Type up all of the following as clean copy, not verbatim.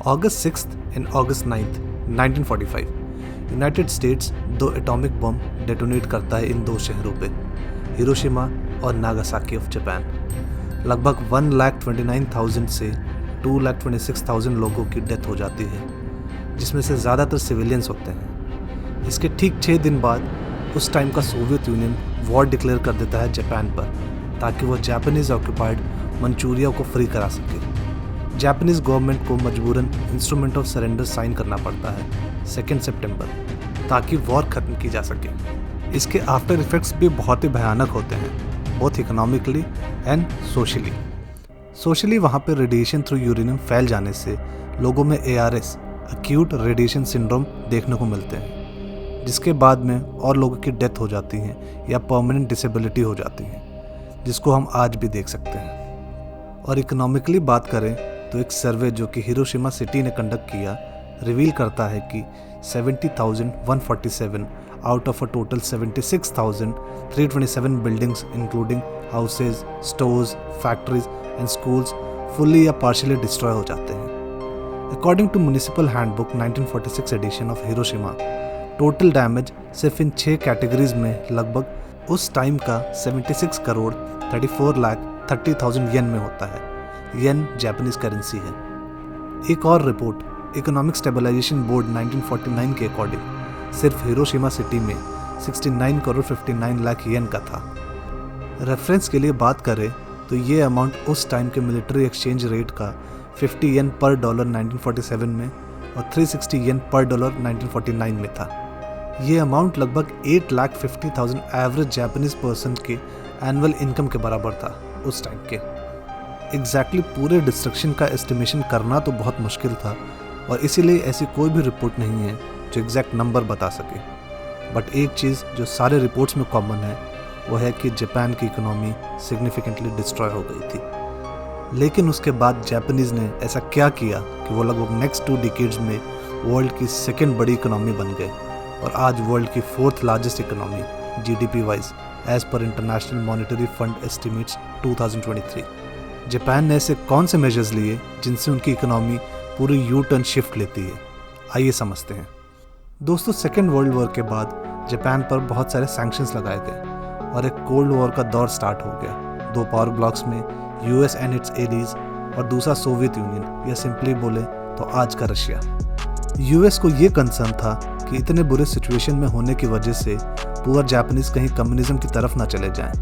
August 6th and August 9th, 1945, United states 2 atomic bomb detonate करता है इन 2 शहरों पे, हिरोशिमा और नागासाकी ऑफ जापान। लगभग 1,29,000 से 2,26,000 लोगों की डेथ हो जाती है, जिसमें से ज़्यादातर सिविलियंस होते हैं। इसके ठीक 6 दिन बाद उस टाइम का सोवियत यूनियन वॉर डिक्लेयर कर देता है जापान पर, ताकि वह जापानीज़ ऑक्यूपाइड मंचूरिया को फ्री करा सके। जापानीज़ गवर्नमेंट को मजबूरन इंस्ट्रूमेंट ऑफ सरेंडर साइन करना पड़ता है 2 सितंबर, ताकि वॉर ख़त्म की जा सके। इसके आफ्टर इफ़ेक्ट्स भी बहुत ही भयानक होते हैं, बोथ इकोनॉमिकली एंड सोशली वहाँ पे रेडिएशन थ्रू यूरेनियम फैल जाने से लोगों में ARS, एक्यूट रेडिएशन सिंड्रोम देखने को मिलते हैं, जिसके बाद में और लोगों की डेथ हो जाती है या परमानेंट डिसेबिलिटी हो जाती है, जिसको हम आज भी देख सकते हैं। और इकोनॉमिकली बात करें तो एक सर्वे जो कि हिरोशिमा सिटी ने कंडक्ट किया रिवील करता है कि 70,147 out of a total 76,327 buildings including houses, stores, factories and schools fully या पार्शियली डिस्ट्रॉय हो जाते हैं। According to municipal handbook 1946 edition of Hiroshima, total damage सिर्फ इन 6 कैटेगरीज में लगभग उस टाइम का 76,34,30,000 येन में होता है। येन जापानीज करेंसी है। एक और रिपोर्ट इकोनॉमिक स्टेबलाइजेशन बोर्ड 1949 के अकॉर्डिंग सिर्फ हिरोशिमा सिटी में 69,59,00,000 येन का था। रेफरेंस के लिए बात करें तो ये अमाउंट उस टाइम के मिलिट्री एक्सचेंज रेट का 50 येन पर डॉलर 1947 में और 360 येन पर डॉलर 1949 में था। ये अमाउंट लगभग 8,50,000 एवरेज जापानीज पर्सन के एनुअल इनकम के बराबर था उस टाइम के। एग्जैक्टली पूरे डिस्ट्रक्शन का एस्टिमेशन करना तो बहुत मुश्किल था, और इसीलिए ऐसी कोई भी रिपोर्ट नहीं है जो एग्जैक्ट नंबर बता सके। बट एक चीज़ जो सारे रिपोर्ट्स में कॉमन है वो है कि जापान की इकोनॉमी सिग्निफिकेंटली डिस्ट्रॉय हो गई थी। लेकिन उसके बाद जापानीज़ ने ऐसा क्या किया कि वो लगभग नेक्स्ट 2 डिकेड्स में वर्ल्ड की 2nd बड़ी इकोनॉमी बन गए, और आज वर्ल्ड की 4th largest economy GDP wise as per international monetary fund estimates 2023। Japan ने ऐसे कौन से मेजर्स लिए जिनसे उनकी इकोनॉमी पूरी U-टर्न शिफ्ट लेती है, आइए समझते हैं। दोस्तों, 2nd वर्ल्ड वॉर के बाद जापान पर बहुत सारे सैंक्शंस लगाए गए और एक कोल्ड वॉर का दौर स्टार्ट हो गया। 2 पावर ब्लॉक्स में US एंड इट्स एलीज और दूसरा सोवियत यूनियन, या सिंपली बोले तो आज का रशिया। US को ये कंसर्न था कि इतने बुरे सिचुएशन में होने की वजह से पुअर जापानीज कहीं कम्युनिज्म की तरफ ना चले जाएं,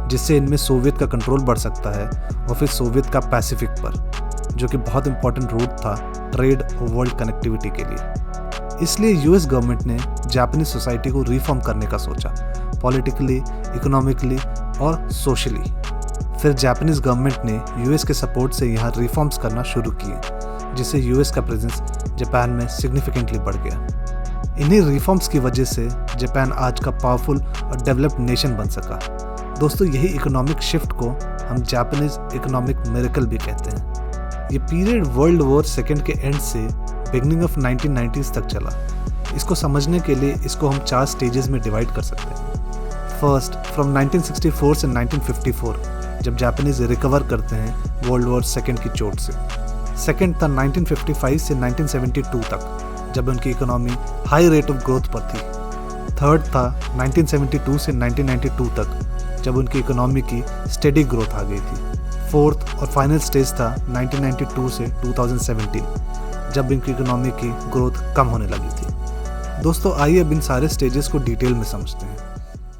जिससे इनमें सोवियत का कंट्रोल बढ़ सकता है, और फिर सोवियत का पैसिफिक पर, जो कि बहुत इंपॉर्टेंट रूट था ट्रेड और वर्ल्ड कनेक्टिविटी के लिए। इसलिए US गवर्नमेंट ने जापानीज सोसाइटी को रिफॉर्म करने का सोचा, पॉलिटिकली, इकोनॉमिकली और सोशली। फिर जापानीज गवर्नमेंट ने US के सपोर्ट से यहाँ रिफॉर्म्स करना शुरू किए, जिससे US का प्रेजेंस जापान में सिग्निफिकेंटली बढ़ गया। इन्हीं रिफॉर्म्स की वजह से जापान आज का पावरफुल और डेवलप्ड नेशन बन सका। दोस्तों, यही इकोनॉमिक शिफ्ट को हम जापानीज इकोनॉमिक मिरेकल भी कहते हैं। ये पीरियड वर्ल्ड वॉर 2 के एंड से बिगनिंग ऑफ 1990s तक चला। इसको समझने के लिए इसको हम 4 स्टेजेस में डिवाइड कर सकते हैं। फर्स्ट, फ्रॉम 1964 से 1954, जब जापानीज रिकवर करते हैं वर्ल्ड वॉर 2 की चोट से। सेकेंड था 1955 से 1972 तक, जब उनकी economy high rate of growth पर थी। थर्ड था 1972 से 1992 तक, जब उनकी इकोनॉमी की स्टेडी ग्रोथ आ गई थी। फोर्थ और फाइनल स्टेज था 1992 से 2017, जब इनकी इकोनॉमी की ग्रोथ कम होने लगी थी। दोस्तों, आइए अब इन सारे स्टेजेस को डिटेल में समझते हैं।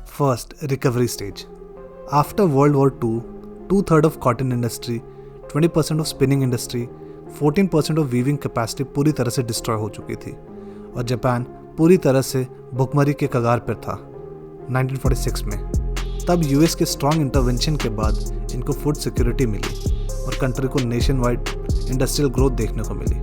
First, recovery stage. After world war 2/3 of cotton industry, 20% of spinning industry, 14% of weaving capacity पूरी तरह से डिस्ट्रॉय हो चुकी थी, और जापान पूरी तरह से भुखमरी के कगार पर था 1946 में। तब US के स्ट्रॉन्ग इंटरवेंशन के बाद इनको फूड सिक्योरिटी मिली और कंट्री को नेशन वाइड इंडस्ट्रियल ग्रोथ देखने को मिली।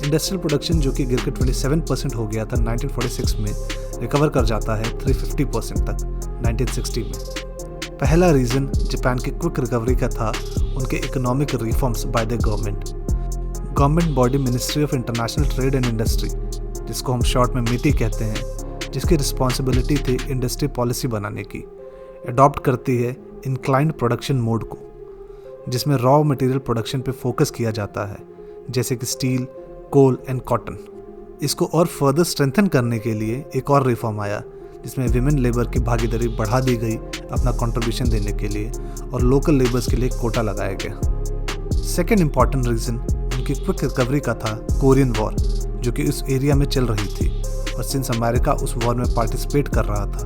इंडस्ट्रियल प्रोडक्शन जो कि गिर के 27% हो गया था 1946 में, रिकवर कर जाता है 350% तक 1960 में। पहला रीज़न जापान की क्विक रिकवरी का था उनके economic reforms by the government body ministry of international trade and industry, जिसको हम शॉर्ट में मिटी कहते हैं, जिसकी रिस्पॉन्सिबिलिटी थी इंडस्ट्री पॉलिसी बनाने की, अडॉप्ट करती है इंक्लाइंड प्रोडक्शन मोड को, जिसमें रॉ मटेरियल प्रोडक्शन पे फोकस किया जाता है, जैसे कि स्टील, कोल एंड कॉटन। इसको और फर्दर स्ट्रेंथन करने के लिए एक और रिफॉर्म आया जिसमें विमेन लेबर की भागीदारी बढ़ा दी गई अपना कंट्रीब्यूशन देने के लिए, और लोकल लेबर्स के लिए कोटा लगाया गया। सेकेंड इंपॉर्टेंट रीज़न उनकी क्विक रिकवरी का था कोरियन वॉर, जो कि उस एरिया में चल रही थी, और सिंस अमेरिका उस वॉर में पार्टिसिपेट कर रहा था,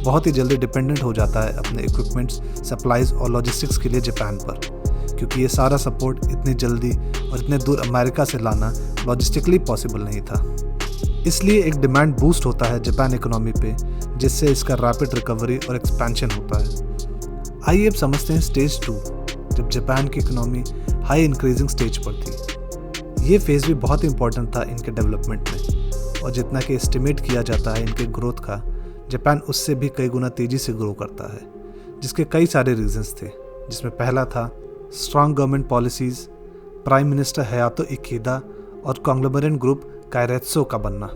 बहुत ही जल्दी डिपेंडेंट हो जाता है अपने इक्विपमेंट्स, सप्लाईज और लॉजिस्टिक्स के लिए जापान पर, क्योंकि ये सारा सपोर्ट इतनी जल्दी और इतने दूर अमेरिका से लाना लॉजिस्टिकली पॉसिबल नहीं था। इसलिए एक डिमांड बूस्ट होता है जापान इकोनॉमी पे, जिससे इसका रैपिड रिकवरी और एक्सपेंशन होता है। आइए अब समझते हैं स्टेज 2, जब जापान की इकोनॉमी हाई इंक्रीजिंग स्टेज पर थी। ये फेज़ भी बहुत इंपॉर्टेंट था इनके डेवलपमेंट में, और जितना कि एस्टिमेट किया जाता है इनके ग्रोथ का, जापान उससे भी कई गुना तेज़ी से ग्रो करता है, जिसके कई सारे रीजंस थे, जिसमें पहला था strong government policies, prime minister Hayato Ikeda और कॉन्ग्लोमरेट ग्रुप कायरेत्सो का बनना।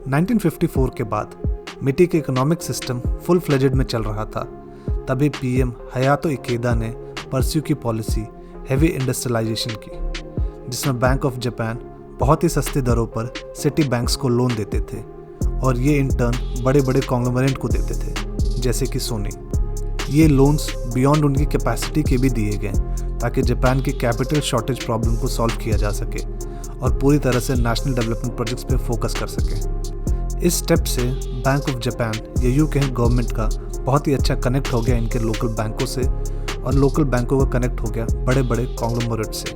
1954 के बाद मिटी के इकोनॉमिक सिस्टम फुल फ्लेजेड में चल रहा था। तभी पीएम हयातो इकेदा ने परस्यू की पॉलिसी हैवी इंडस्ट्रियलाइजेशन की, जिसमें बैंक ऑफ जापान बहुत ही सस्ती दरों पर सिटी बैंक्स को लोन देते थे, और ये इन टर्न बड़े बड़े कॉन्ग्लोमरेट को देते थे, जैसे कि सोनी। ये लोन्स बियॉन्ड उनकी कैपेसिटी के भी दिए गए, ताकि जापान की कैपिटल शॉर्टेज प्रॉब्लम को सॉल्व किया जा सके और पूरी तरह से नेशनल डेवलपमेंट प्रोजेक्ट्स पे फोकस कर सके। इस स्टेप से बैंक ऑफ जापान या यूं कहें गवर्नमेंट का बहुत ही अच्छा कनेक्ट हो गया इनके लोकल बैंकों से, और लोकल बैंकों का कनेक्ट हो गया बड़े बड़े कॉन्ग्लोमरेट से,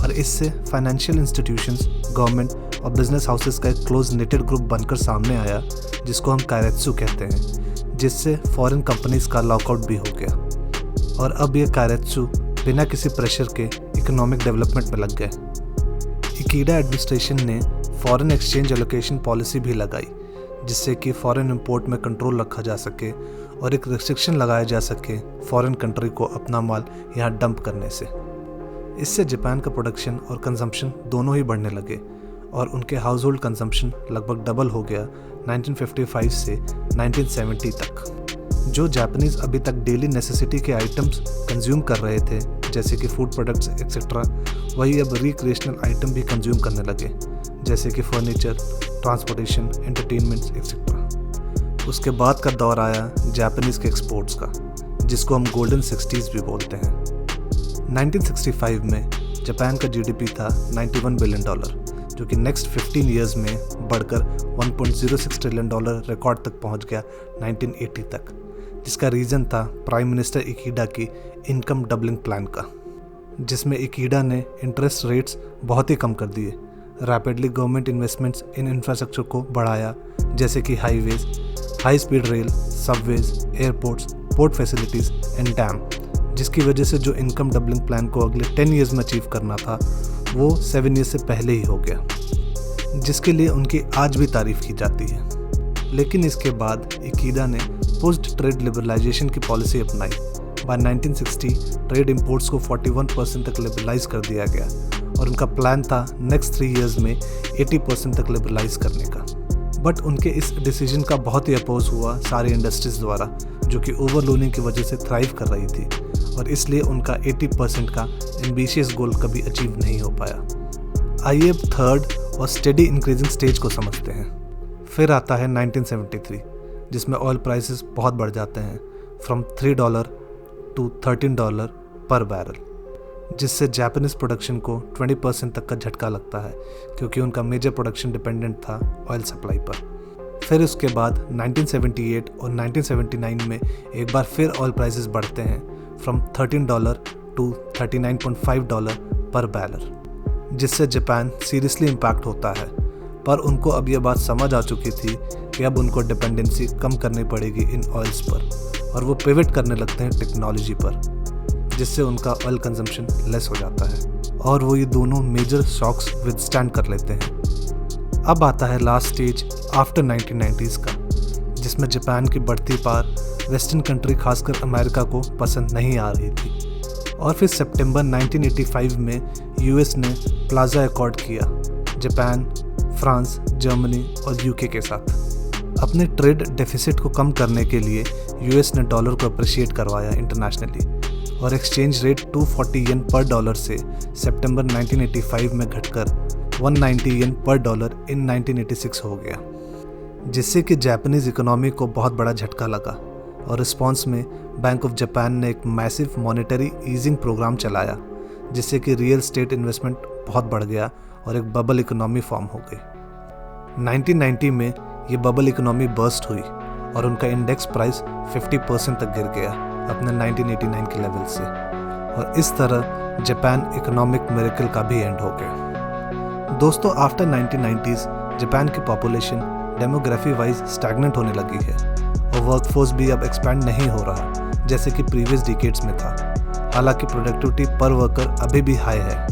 और इससे फाइनेंशियल इंस्टीट्यूशंस, गवर्नमेंट और बिजनेस हाउसेस का एक क्लोज नेटेड ग्रुप बनकर सामने आया, जिसको हम कायरेत्सु कहते हैं, जिससे फॉरेन कंपनीज का लॉकआउट भी हो गया, और अब ये कायरेत्सु बिना किसी प्रेशर के इकोनॉमिक डेवलपमेंट में लग गए। इकेडा एडमिनिस्ट्रेशन ने फॉरेन एक्सचेंज एलोकेशन पॉलिसी भी लगाई, जिससे कि फॉरेन इंपोर्ट में कंट्रोल रखा जा सके और एक रिस्ट्रिक्शन लगाया जा सके फॉरेन कंट्री को अपना माल यहाँ डंप करने से। इससे जापान का प्रोडक्शन और कंजम्पशन दोनों ही बढ़ने लगे, और उनके हाउस होल्ड कंजम्पशन लगभग डबल हो गया 1955 से 1970 तक। जो जापानीज अभी तक डेली नेसेसिटी के आइटम्स कंज्यूम कर रहे थे, जैसे कि फूड प्रोडक्ट्स एक्सेट्रा, वही अब रिक्रिएशनल आइटम भी कंज्यूम करने लगे, जैसे कि फर्नीचर, ट्रांसपोर्टेशन, एंटरटेनमेंट्स एक्सेट्रा। उसके बाद का दौर आया जापानीज के एक्सपोर्ट्स का, जिसको हम गोल्डन 60s भी बोलते हैं। 1965 में जापान का जीडीपी था $91 बिलियन, जो कि नेक्स्ट 15 ईयर्स में बढ़कर $1.06 ट्रिलियन रिकॉर्ड तक पहुंच गया 1980 तक, जिसका रीज़न था प्राइम मिनिस्टर इकेडा की इनकम डबलिंग प्लान का, जिसमें इकेडा ने इंटरेस्ट रेट्स बहुत ही कम कर दिए, rapidly government investments in infrastructure को बढ़ाया, जैसे कि highways, high speed rail, subways, airports, port facilities and dam, जिसकी वजह से जो इनकम डबलिंग प्लान को अगले 10 ईयर्स में अचीव करना था, वो 7 ईयर्स से पहले ही हो गया, जिसके लिए उनकी आज भी तारीफ की जाती है। लेकिन इसके बाद इकेडा ने पोस्ट ट्रेड लिबरलाइजेशन की पॉलिसी अपनाई। बाय 1960 ट्रेड इंपोर्ट्स को 41% तक लिबरलाइज कर दिया गया, और उनका प्लान था नेक्स्ट 3 ईयर्स में 80% तक लिबरलाइज करने का। बट उनके इस डिसीजन का बहुत ही अपोज हुआ सारी इंडस्ट्रीज द्वारा, जो कि ओवरलोडिंग की वजह से थ्राइव कर रही थी, और इसलिए उनका 80% का एम्बिशियस गोल कभी अचीव नहीं हो पाया। आइए अब थर्ड और स्टेडी इंक्रीजिंग स्टेज को समझते हैं। फिर आता है 1973, जिसमें ऑयल प्राइसेस बहुत बढ़ जाते हैं, फ्रॉम $3 टू $13 पर बैरल, जिससे जापानीज प्रोडक्शन को 20% तक का झटका लगता है, क्योंकि उनका मेजर प्रोडक्शन डिपेंडेंट था ऑयल सप्लाई पर। फिर उसके बाद 1978 और 1979 में एक बार फिर ऑयल प्राइसेस बढ़ते हैं, फ्रॉम $13 टू $39.5 पर बैरल, जिससे जापान सीरियसली इम्पैक्ट होता है। पर उनको अब यह बात समझ आ चुकी थी कि अब उनको डिपेंडेंसी कम करनी पड़ेगी इन ऑयल्स पर, और वो पिवट करने लगते हैं टेक्नोलॉजी पर, जिससे उनका ऑयल कंजम्पशन लेस हो जाता है, और वो ये दोनों मेजर शॉक्स विदस्टैंड कर लेते हैं। अब आता है लास्ट स्टेज आफ्टर 1990s का, जिसमें जापान की बढ़ती पार वेस्टर्न कंट्री खासकर अमेरिका को पसंद नहीं आ रही थी, और फिर सितंबर 1985 में यूएस ने प्लाजा अकॉर्ड किया जापान, फ्रांस, जर्मनी और यूके के साथ। अपने ट्रेड डेफिसिट को कम करने के लिए यूएस ने डॉलर को अप्रिशिएट करवाया इंटरनेशनली, और एक्सचेंज रेट 240 येन पर डॉलर से सितंबर 1985 में घटकर 190 येन पर डॉलर इन 1986 हो गया, जिससे कि जापानीज़ इकोनॉमी को बहुत बड़ा झटका लगा और रिस्पॉन्स में बैंक ऑफ जापान ने एक मैसिव मॉनेटरी ईजिंग प्रोग्राम चलाया, जिससे कि रियल स्टेट इन्वेस्टमेंट बहुत बढ़ गया और एक बबल इकोनॉमी फॉर्म हो गई। 1990 में ये बबल इकोनॉमी बर्स्ट हुई और उनका इंडेक्स प्राइस 50% तक गिर गया अपने 1989 के लेवल से, और इस तरह जापान इकोनॉमिक मिरेकल का भी एंड हो गया। दोस्तों, आफ्टर 1990s जापान की पॉपुलेशन डेमोग्राफी वाइज स्टैग्नेंट होने लगी है और वर्कफोर्स भी अब एक्सपैंड नहीं हो रहा जैसे कि प्रीवियस डिकेड्स में था। हालांकि प्रोडक्टिविटी पर वर्कर अभी भी हाई है।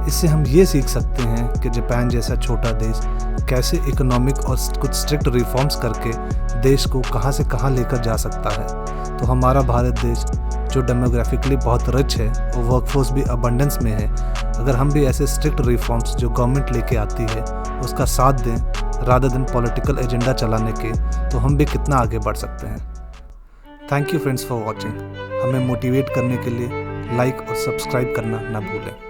इससे हम ये सीख सकते हैं कि जापान जैसा छोटा देश कैसे इकोनॉमिक और कुछ स्ट्रिक्ट रिफॉर्म्स करके देश को कहाँ से कहाँ लेकर जा सकता है। तो हमारा भारत देश जो डेमोग्राफिकली बहुत रिच है और वर्कफोर्स भी अबंडेंस में है, अगर हम भी ऐसे स्ट्रिक्ट रिफॉर्म्स जो गवर्नमेंट लेके आती है उसका साथ दें रादर देन पॉलिटिकल एजेंडा चलाने के, तो हम भी कितना आगे बढ़ सकते हैं। Thank you friends for watching. हमें मोटिवेट करने के लिए लाइक और सब्सक्राइब करना ना भूलें।